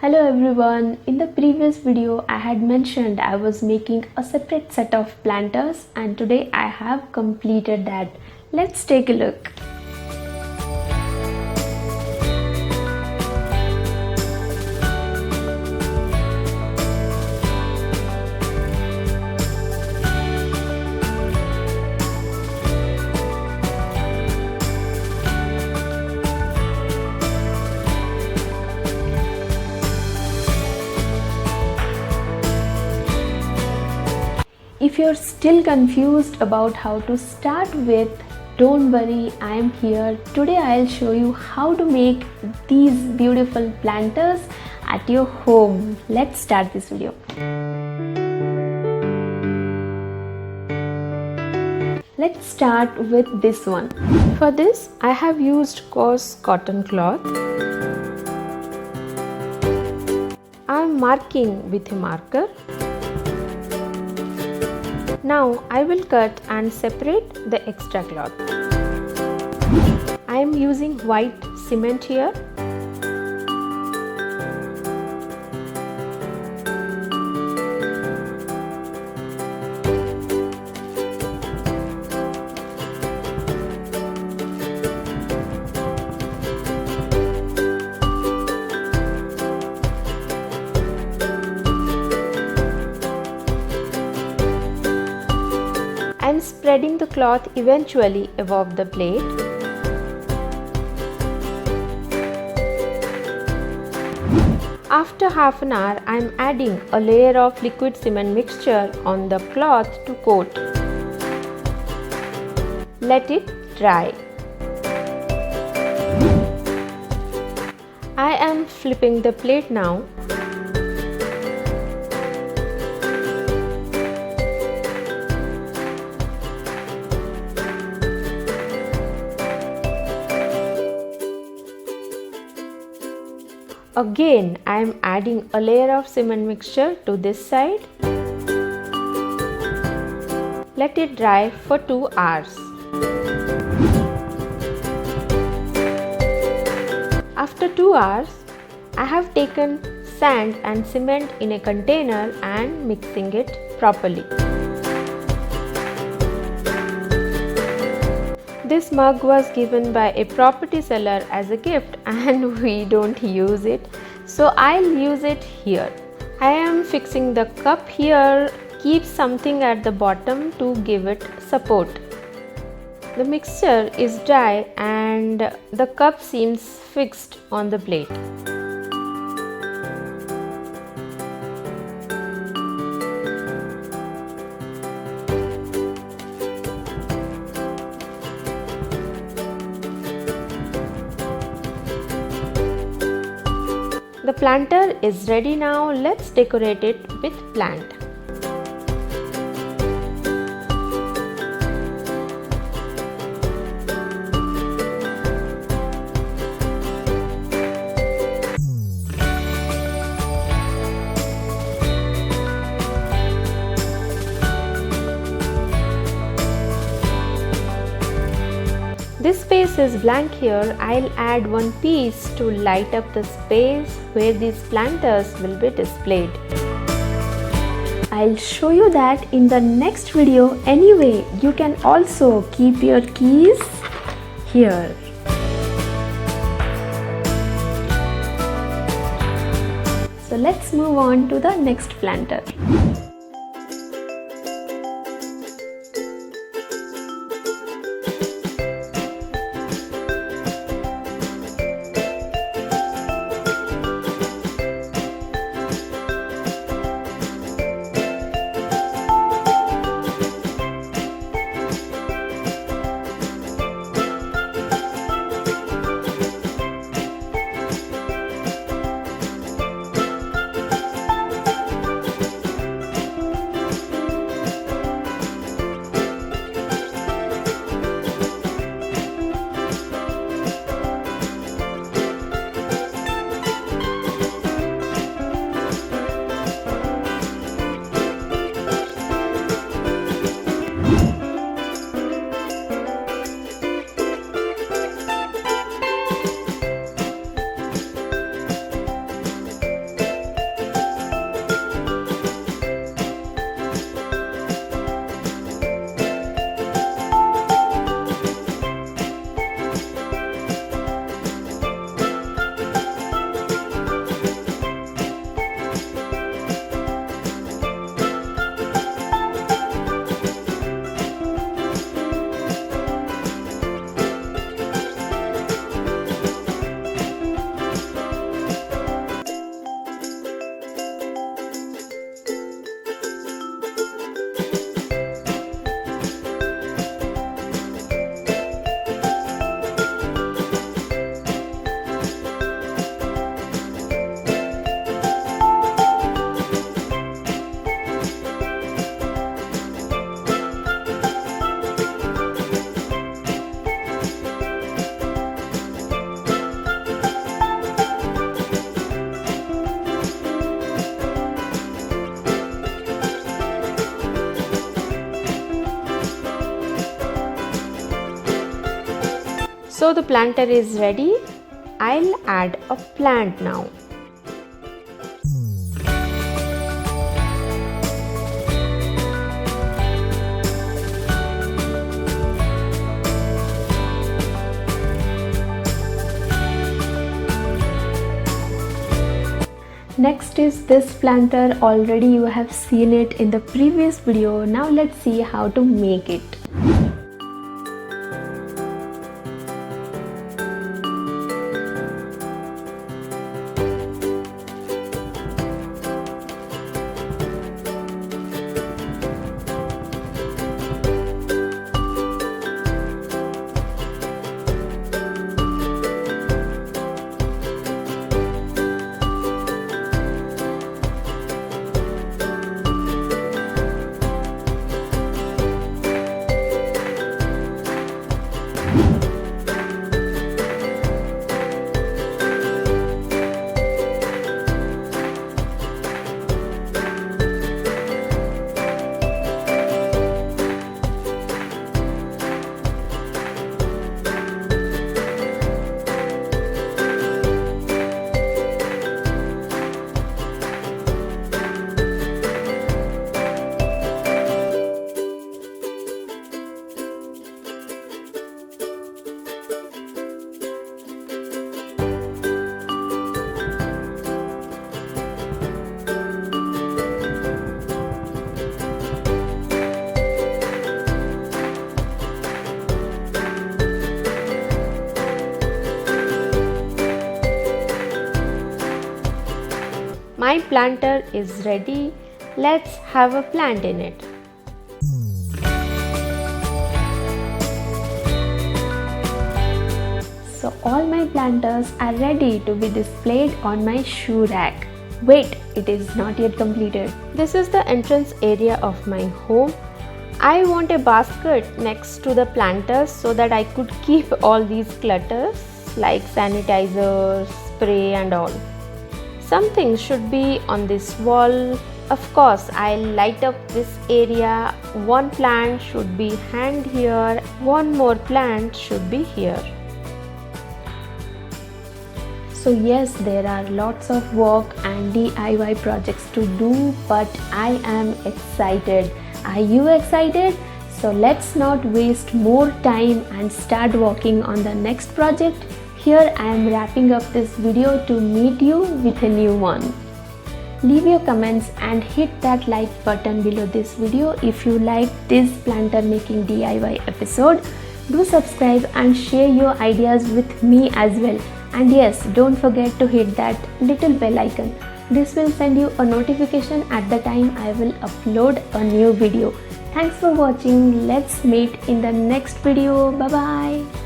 Hello everyone, in the previous video I had mentioned I was making a separate set of planters and today I have completed that. Let's take a look. If you're still confused about how to start with, don't worry, I am here. Today I'll show you how to make these beautiful planters at your home. Let's start this video. Let's start with this one. For this, I have used coarse cotton cloth. I'm marking with a marker. Now I will cut and separate the extra cloth. I am using white cement here. I am spreading the cloth eventually above the plate. After half an hour, I am adding a layer of liquid cement mixture on the cloth to coat. Let it dry. I am flipping the plate now. Again, I am adding a layer of cement mixture to this side. Let it dry for 2 hours. After 2 hours, I have taken sand and cement in a container and mixing it properly. This mug was given by a property seller as a gift and we don't use it, so I'll use it here. I am fixing the cup here. Keep something at the bottom to give it support. The mixture is dry and the cup seems fixed on the plate. The planter is ready now. Let's decorate it with plant. This space is blank here. I'll add one piece to light up the space where these planters will be displayed. I'll show you that in the next video. Anyway, you can also keep your keys here. So let's move on to the next planter. So the planter is ready. I'll add a plant now. Next is this planter. Already you have seen it in the previous video. Now let's see how to make it. My planter is ready. Let's have a plant in it. So all my planters are ready to be displayed on my shoe rack. Wait, it is not yet completed. This is the entrance area of my home. I want a basket next to the planters so that I could keep all these clutters like sanitizer, spray and all. Something should be on this wall. Of course, I'll light up this area. One plant should be hanged here. One more plant should be here. So yes, there are lots of work and DIY projects to do, but I am excited. Are you excited? So let's not waste more time and start working on the next project. Here I am wrapping up this video to meet you with a new one. Leave your comments and hit that like button below this video if you like this planter making DIY episode. Do subscribe and share your ideas with me as well. And yes, don't forget to hit that little bell icon. This will send you a notification at the time I will upload a new video. Thanks for watching. Let's meet in the next video. Bye bye.